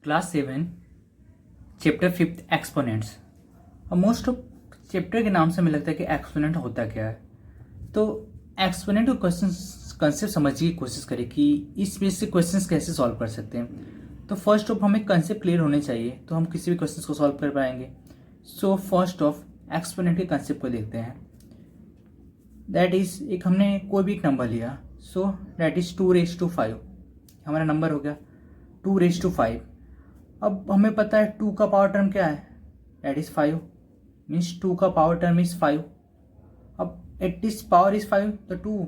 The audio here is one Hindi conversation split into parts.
Class 7 chapter 5 exponents. अब मोस्ट ऑफ चैप्टर के नाम से हमें लगता है कि एक्सपोनेंट होता क्या है। तो एक्सपोनेंट को कंसेप्ट समझने की कोशिश करें कि इस बेस से क्वेश्चंस कैसे सॉल्व कर सकते हैं। तो फर्स्ट ऑफ हमें कंसेप्ट क्लियर होने चाहिए तो हम किसी भी क्वेश्चन को सॉल्व कर पाएंगे। सो फर्स्ट ऑफ एक्सपोनेंट के कंसेप्ट को देखते हैं। दैट इज एक हमने कोई भी एक नंबर लिया, सो दैट इज 2⁵ हमारा नंबर हो गया 2⁵। अब हमें पता है 2 का पावर टर्म क्या है, दैट इज 5, मीन्स 2 का पावर टर्म इज 5। अब एट इज पावर इज 5 तो 2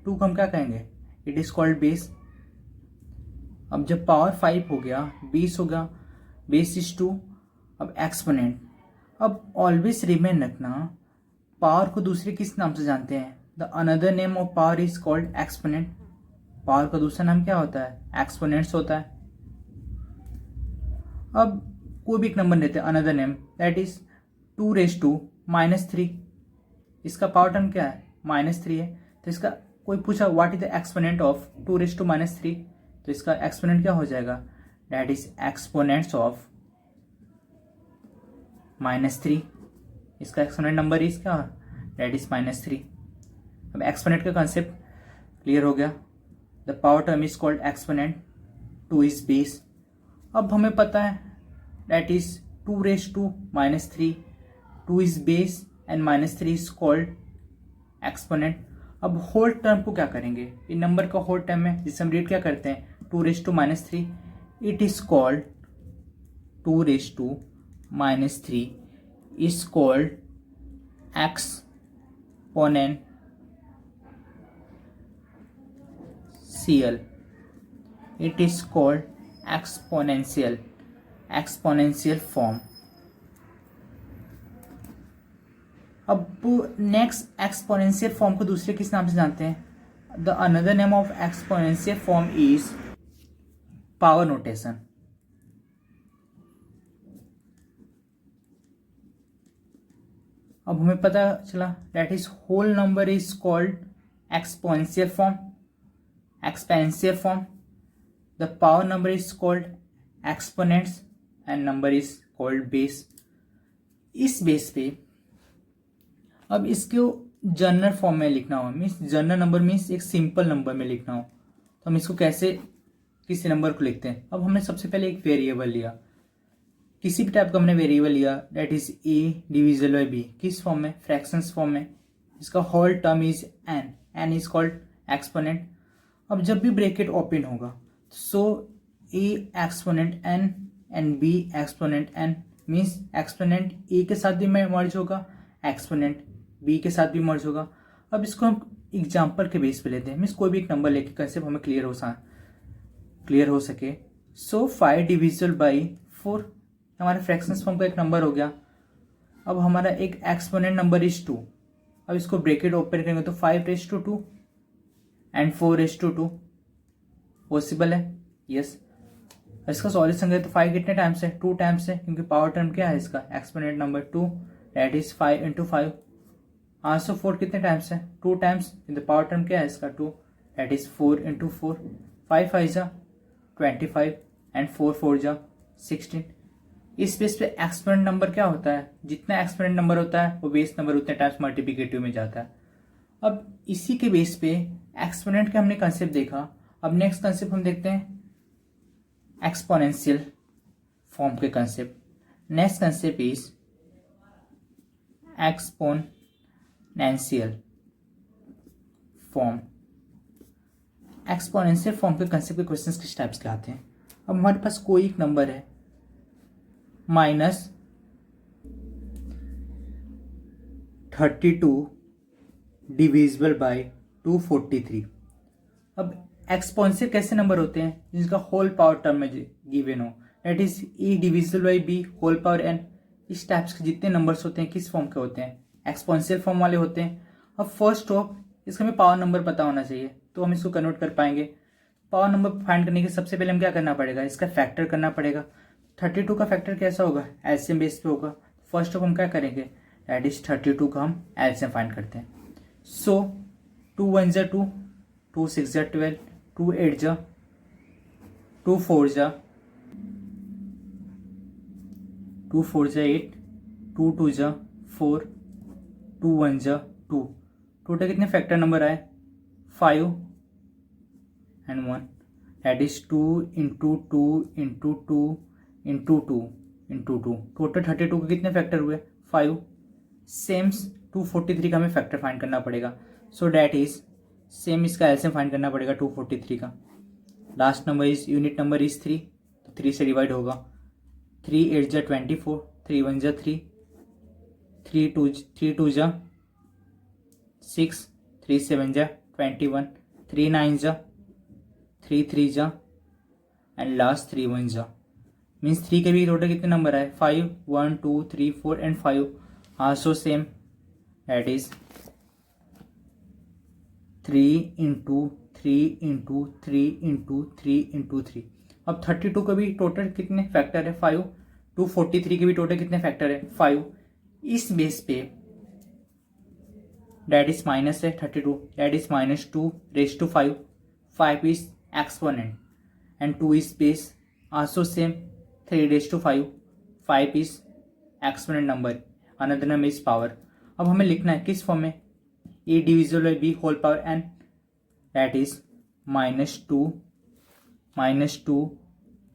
को हम क्या कहेंगे, इट इज कॉल्ड बेस। अब जब पावर 5 हो गया, बेस हो गया, बेस इज 2। अब एक्सपोनेंट, अब ऑलवेज रिमेन रखना, पावर को दूसरे किस नाम से जानते हैं, the another name of power is called exponent. Power का दूसरा नाम क्या होता है, एक्सपोनेंट्स होता है। अब कोई भी एक नंबर लेते हैं अनदर नेम, दैट इज 2⁻³ इसका पावर टर्म क्या है, -3 है। तो इसका कोई पूछा what is the exponent of 2⁻³ तो इसका एक्सपोनेंट क्या हो जाएगा, दैट इज एक्सपोनेंट्स ऑफ -3। इसका एक्सपोनेंट नंबर इज क्या, दैट इज -3। अब एक्सपोनेंट का कंसेप्ट क्लियर हो गया। The power term is called exponent, 2 is base. अब हमें पता है that is 2⁻³ 2 is base and -3 is called exponent. अब होल टर्म को क्या करेंगे, इन नंबर का होल टर्म है जिसे हम रीड क्या करते हैं 2⁻³ it is called 2⁻³ is called exponential. It is called exponential form. अब नेक्स्ट एक्सपोनेंशियल फॉर्म को दूसरे किस नाम से जानते हैं, the another name of exponential form is power notation. अब हमें पता चला that is whole number is called exponential form, exponential form. The power number is called exponents and number is called base. इस बेस पे अब इसको जनरल फॉर्म में लिखना हो, मीन्स जनरल नंबर मीन्स एक सिंपल नंबर में लिखना हो तो हम इसको कैसे किसी नंबर को लिखते हैं। अब हमने सबसे पहले एक वेरिएबल लिया, किसी भी टाइप का हमने वेरिएबल लिया, that is a divisible by b, किस फॉर्म में, फ्रैक्शंस फॉर्म में। इसका whole term is n is called exponent. अब जब भी ब्रैकेट ओपन होगा so a exponent n and b exponent n, means exponent a के साथ भी मर्ज होगा, एक्सपोनेंट b के साथ भी मर्ज होगा। अब इसको हम एग्जाम्पल के बेस पे लेते हैं, मीन्स कोई भी एक नंबर लेके कंसेप्ट हमें क्लियर हो सके। सो 5 डिविजिबल बाई 4 हमारे फ्रैक्शंस फॉर्म का एक नंबर हो गया। अब हमारा एक एक्सपोनेंट नंबर इज 2। अब इसको ब्रैकेट ओपन करेंगे तो 5⁻² एंड 4⁻²। पॉसिबल है, यस। इसका सॉल्यूशन करें तो 5 कितने टाइम्स है, 2 टाइम्स है, क्योंकि पावर टर्म क्या है इसका, exponent number 2 that is 5 × 5। Answer 4 कितने टाइम्स है, 2 टाइम्स, द पावर टर्म क्या है इसका 2 दैट इज 4 × 4। 5 5 जा 25 एंड 4 4 जा 16। इस बेस पे एक्सपोनेंट नंबर क्या होता है, जितना एक्सपोनेंट नंबर होता है वो बेस नंबर उतने टाइम्स मल्टीप्लिकेटिव में जाता है। अब इसी के बेस पे एक्सपोनेंट का हमने कंसेप्ट देखा। अब नेक्स्ट कंसेप्ट हम देखते हैं एक्सपोनेंशियल फॉर्म के concept. Next concept is exponential form. Exponential form के कंसेप्ट के क्वेश्चंस किस टाइप्स के आते हैं। अब हमारे पास कोई एक नंबर है -32 डिविजिबल बाय 243। अब एक्सपोनेंशियल कैसे नंबर होते हैं, जिसका होल पावर टर्म में गिवन हो, that is a divisible by b whole power n। इस टाइप्स के जितने नंबर्स होते हैं किस फॉर्म के होते हैं, एक्सपोनेंशियल फॉर्म वाले होते हैं। अब फर्स्ट ऑफ इसका हमें पावर नंबर पता होना चाहिए तो हम इसको कन्वर्ट कर पाएंगे। पावर नंबर फाइंड करने के सबसे पहले हम क्या करना पड़ेगा, इसका फैक्टर करना पड़ेगा। 32 का फैक्टर कैसा होगा, एलसीएम बेस पे होगा। फर्स्ट ऑफ हम क्या करेंगे, दैट इज 32 का हम एलसीएम फाइंड करते हैं। सो 2 1 जा 2, 2 6 जा 12, 2 8 जा 2 4 जा 2 4 जा 8, 2 2 जा 4, 2 1 जा 2। टोटल कितने फैक्टर नंबर आए? 5 and 1, that is 2 into 2 into 2 into 2 into 2। Total 32 के कितने फैक्टर हुए? 5। सेम 243 का हमें फैक्टर फाइंड करना पड़ेगा। सो डैट इज सेम इसका एलसीएम फाइंड करना पड़ेगा 243 का। Last number is unit number is 3, तो 3 से डिवाइड होगा। 3 8 जा 24, 3 1 जा 3, 3 2 जा 6, 3 7 जा 21, 3 9 जा 3 3 जा एंड लास्ट 3 1 जा। मीन्स 3 के भी टोटल कितने नंबर आए? 5 1 2 3 4 and 5। Also same, that is 3 into 3 into 3 into 3 into 3। अब 32 का भी टोटल कितने फैक्टर है? 5। 243 के भी टोटल कितने फैक्टर है? 5। इस बेस पे डैट इज माइनस है 32, that is -2 raise to 5। 5 is exponent and 2 is base. Also same 3 raise to 5, 5 is exponent number, another number is power. अब हमें लिखना है किस फॉर्म में? A divisible by B whole power N, that is -2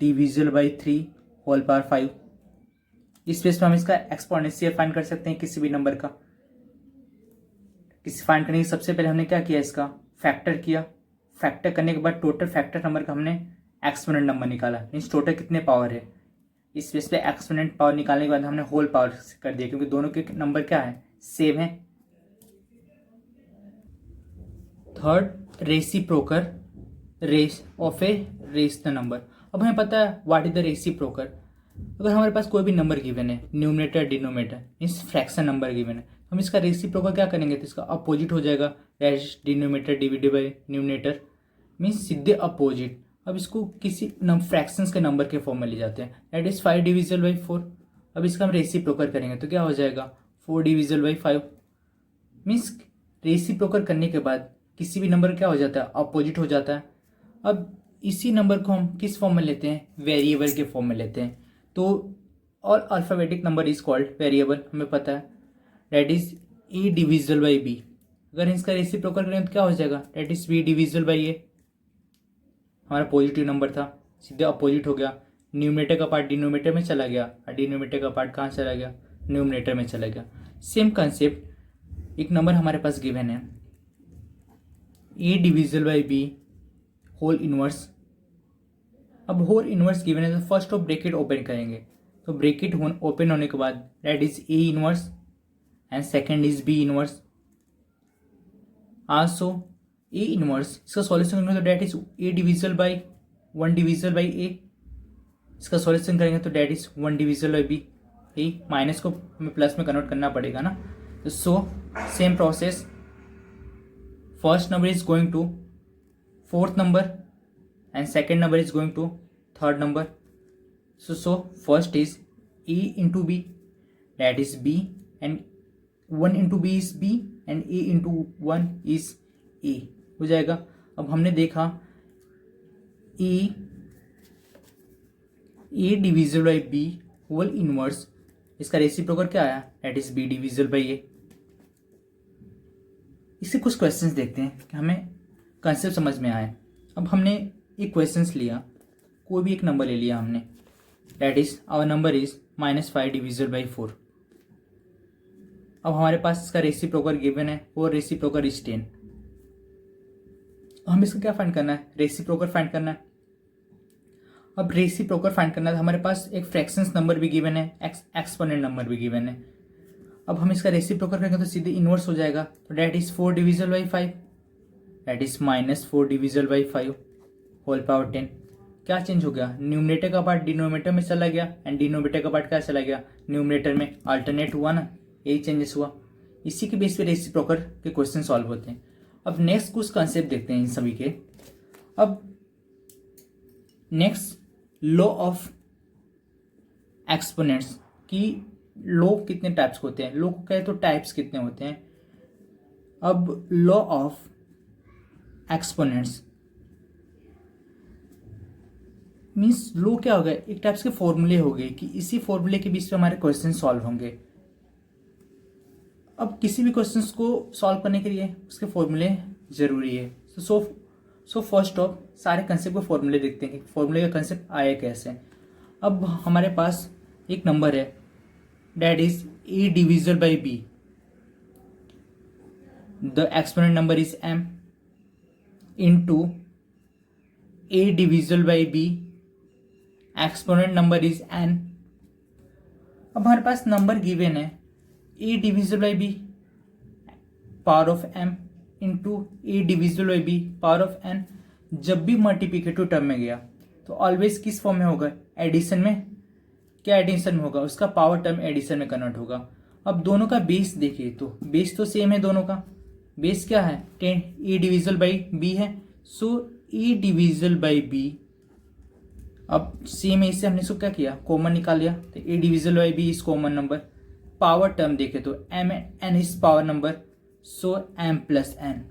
divisible by 3 whole power 5। इस बेस पर हम इसका एक्सपोनेंशियल फाइंड कर सकते हैं किसी भी नंबर का। किसी फाइंड करने के सबसे पहले हमने क्या किया? इसका फैक्टर किया। फैक्टर करने के बाद टोटल फैक्टर नंबर का हमने एक्सपोनेंट नंबर निकाला। मीन्स टोटल कितने पावर है। इस बेस पे एक्सपोनेंट पावर निकालने के बाद हमने होल पावर कर दिया, क्योंकि दोनों के नंबर क्या है? सेम है। Third, reciprocal race of a rational number. अब हमें पता है व्हाट इज द रेसिप्रोकल। अगर हमारे पास कोई भी नंबर गिवन है, numerator denominator means fraction number given है, हम इसका रेसिप्रोकल क्या करेंगे? तो इसका अपोजिट हो जाएगा, dash denominator divided by numerator means सीधे अपोजिट। अब इसको किसी फ्रैक्शंस के नंबर के फॉर्म में ले जाते हैं, दैट इज 5 डिविजिबल बाई 4। अब इसका हम रेसिप्रोकल करेंगे तो क्या हो जाएगा? 4 डिविजिबल बाई 5। मीन्स रेसिप्रोकल करने के बाद किसी भी नंबर क्या हो जाता है? अपोजिट हो जाता है। अब इसी नंबर को हम किस फॉर्म में लेते हैं? वेरिएबल के फॉर्म में लेते हैं। तो all alphabetic number is called variable, हमें पता है, that is A divisible by B. अगर इसका रेसिप्रोकल करें तो क्या हो जाएगा? That is B divisible by A. हमारा पॉजिटिव नंबर था, सीधे अपोजिट हो गया। न्यूमरेटर का पार्ट डिनोमिनेटर में चला गया और डिनोमिनेटर का पार्ट कहाँ चला गया? न्यूमरेटर में चला गया। सेम कंसेप्ट, एक नंबर हमारे पास गिवन है A divisible by B whole inverse. अब होल इनवर्स गिवन है तो फर्स्ट ऑफ ब्रैकेट ओपन करेंगे, तो ब्रैकेट ओपन होने के बाद that is A inverse and second is B inverse. Also A inverse, इसका सॉल्यूशन करेंगे तो that is A divisible by 1 divisible by A. इसका सॉल्यूशन करेंगे तो that is 1 divisible by B. यही माइनस को हमें प्लस में कन्वर्ट करना पड़ेगा ना। तो so same process, first number is going to fourth number and second number is going to third number. So first is A into B, that is B, and 1 into B is B and A into 1 is A हो जाएगा। अब हमने देखा A divisible by B whole inverse, इसका रेसिप्रोकल क्या आया? that is B divisible by A। इससे कुछ क्वेश्चंस देखते हैं कि हमें कंसेप्ट समझ में आए। अब हमने एक क्वेश्चंस लिया, कोई भी एक नंबर ले लिया हमने, that is our number is -5 divisible by 4। अब हमारे पास इसका रेसिप्रोकल गिवन है और रेसिप्रोकल इज 10। हमें इसका क्या फाइंड करना है? रेसिप्रोकल फाइंड करना है। अब रेसिप्रोकल फाइंड करना है तो हमारे पास एक फ्रैक्शंस नंबर भी गिवन है, एक्सपोनेंट नंबर भी गिवन है। अब हम इसका रेसिप्रोकल करेंगे तो सीधे इनवर्स हो जाएगा, तो that is 4 divisible by 5, that is -4 divisible by 5 whole power 10। क्या चेंज हो गया? न्यूमरेटर का पार्ट डिनोमिनेटर में चला गया एंड डिनोमिनेटर का पार्ट क्या चला गया? न्यूमरेटर में। अल्टरनेट हुआ ना, यही चेंजेस हुआ। इसी के बेस पे रेसिप्रोकल के क्वेश्चन सॉल्व होते हैं। अब नेक्स्ट कुछ कंसेप्ट देखते हैं इन सभी के। अब नेक्स्ट, लॉ ऑफ एक्सपोनेंट्स की लॉ कितने टाइप्स के होते हैं? लॉ को कहे तो टाइप्स कितने होते हैं? अब law of exponents, means low क्या हो गया, एक टाइप्स के फॉर्मूले हो गए कि इसी फॉर्मूले के बीच पे हमारे क्वेश्चन सॉल्व होंगे। अब किसी भी क्वेश्चंस को सॉल्व करने के लिए उसके फॉर्मूले जरूरी है। सो फर्स्ट ऑफ सारे कंसेप्ट को फॉर्मूले देखते हैं कि फॉर्मूले का कंसेप्ट आया कैसे। अब हमारे पास एक नंबर है that is a divisible by b, the exponent number is m into a divisible by b, exponent number is n। अब हमारे पास नंबर गिवन है a divisible by b power of m into a divisible by b power of n। जब भी मल्टीप्लिकेटिव टर्म में गया तो ऑलवेज किस फॉर्म में होगा, एडिशन में। क्या एडिशन में होगा, उसका पावर टर्म एडिशन में कन्वर्ट होगा। अब दोनों का बेस देखिए तो बेस तो सेम है, दोनों का बेस क्या है 10, ए डिविजिबल बाई बी है, सो ए डिविजिबल बाई बी। अब सेम है, इससे हमने इसको क्या किया, कॉमन निकाल लिया, तो A divisible by B is common number. Power term देखे तो m n is power number, so m plus n।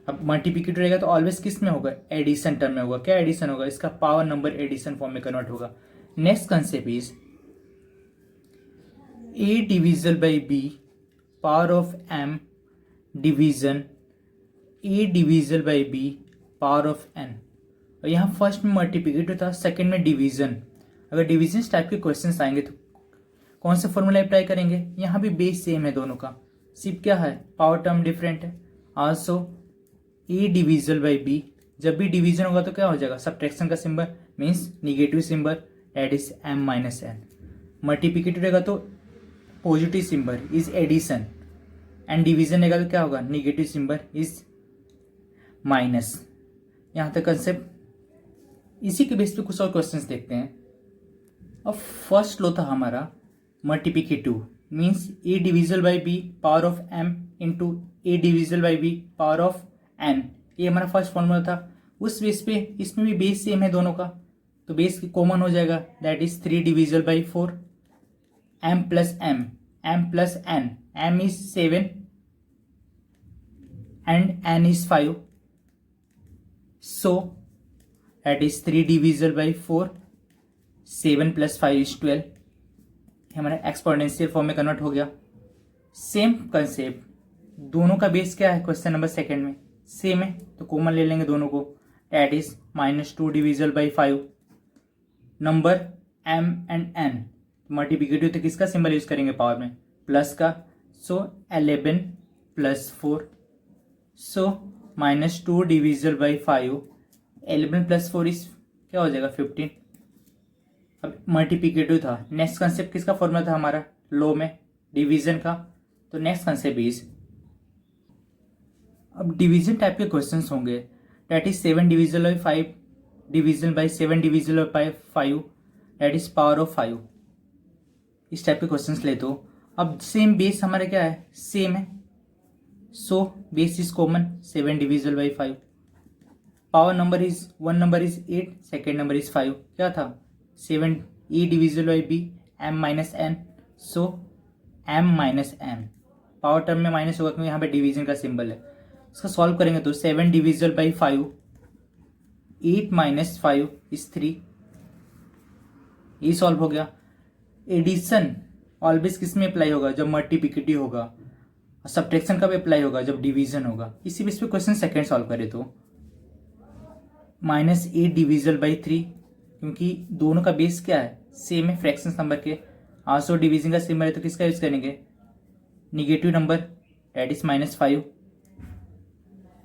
अब मल्टीप्लिकेटिव रहेगा तो ऑलवेज किस में होगा, एडिशन टर्म में होगा। क्या एडिशन होगा, इसका पावर नंबर एडिशन फॉर्म में कन्वर्ट होगा। Next concept is a divisible by b power of m division a divisible by b power of n। और यहाँ फर्स्ट में मल्टीप्लिकेटिव था, सेकंड में डिवीजन। अगर डिवीजन टाइप के क्वेश्चंस आएंगे तो कौन से फॉर्मूला अप्लाई करेंगे, यहाँ भी बेस सेम है दोनों का, सिर्फ क्या है पावर टर्म डिफरेंट है। Also a divisible by b, जब भी डिवीजन होगा तो क्या हो जाएगा, सब्ट्रैक्शन का symbol means negative symbol, that is m minus n। Multiplicative रहेगा तो positive symbol is addition, and division रहेगा तो क्या होगा, निगेटिव सिंबल इज माइनस। यहाँ तक कंसेप्ट। इसी के बेस पे कुछ और क्वेश्चंस देखते हैं। अब फर्स्ट लो था हमारा multiplicative, means a divisible by b power of m into a divisible by b power of n। ये हमारा फर्स्ट फॉर्मूला था। उस बेस पे इसमें भी बेस सेम है दोनों का, तो बेस कॉमन हो जाएगा, that is 3 divisible by 4, m plus n, m is 7 and n is 5, so that is 3 divisible by 4, 7 plus 5 is 12। हमारा एक्सपोनेंशियल फॉर्म में कन्वर्ट हो गया। सेम कंसेप्ट, दोनों का बेस क्या है क्वेश्चन नंबर सेकंड में सेम है, तो कॉमन ले लेंगे दोनों को, that is -2 divisible by 5, number m and n। Multiplicative तो किसका सिंबल यूज करेंगे, पावर में प्लस का, सो 11 plus 4, so -2 divisible by 5, 11 plus 4 is क्या हो जाएगा 15। अब मल्टीप्लिकेटिव था। नेक्स्ट कंसेप्ट किसका फॉर्मूला था हमारा, लो में डिवीजन का, तो नेक्स्ट कंसेप्ट इज, अब डिवीजन टाइप के क्वेश्चंस होंगे, that is 7 divisible by 5 division by 7 divisible by 5, that is power of 5। इस टाइप के क्वेश्चंस ले तो अब सेम बेस हमारा क्या है, सेम है, so base is common, 7 divisible by 5। Power number is, one number is 8, second number is 5। क्या था 7 e divisible by b m minus n, so m minus m। Power term में माइनस होगा क्योंकि यहाँ पे डिवीजन का सिंबल है। इसका सॉल्व करेंगे तो 7 डिविजिबल बाई 5, 8 माइनस 5 इज 3, ये सॉल्व हो गया। एडिशन ऑलवेज किस में अप्लाई होगा, जब मल्टीप्लिकेटिव होगा, और सब्ट्रैक्शन कब अप्लाई होगा, जब डिवीजन होगा। इसी बेस पे क्वेश्चन सेकंड सॉल्व करें तो -8 डिविजिबल बाई 3, क्योंकि दोनों का बेस क्या है, सेम है फ्रैक्शंस नंबर के। आल्सो डिवीजन का सिंबल है तो किसका यूज करेंगे, negative number, that is -5,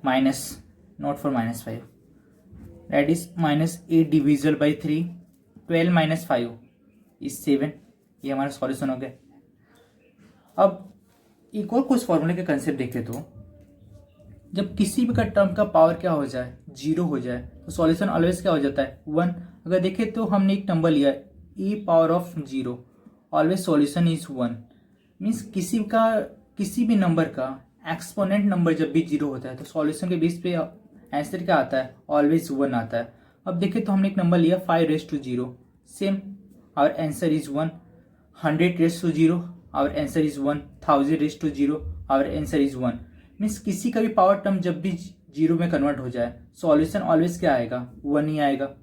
minus not for -5, that is -8 divisible by 3, 12 minus 5 is 7। ये हमारा सॉल्यूशन हो गया। अब एक और कुछ फॉर्मूले के कंसेप्ट देखें तो जब किसी भी का टर्म का पावर क्या हो जाए, 0 हो जाए, तो सॉल्यूशन ऑलवेज क्या हो जाता है 1। अगर देखें तो हमने एक नंबर लिया e power of 0, always solution is 1। Means किसी भी नंबर का एक्सपोनेंट नंबर जब भी 0 होता है तो सॉल्यूशन के बेस पे आंसर क्या आता है, ऑलवेज 1 आता है। अब देखें तो हमने एक नंबर लिया 5 raise to 0, same our answer is 1। 100 raise to 0, our answer is 1। 1000 raise to 0, our answer is 1। Means किसी का भी पावर टर्म जब भी जीरो में कन्वर्ट हो जाए, सॉल्यूशन ऑलवेज क्या आएगा, वन ही आएगा.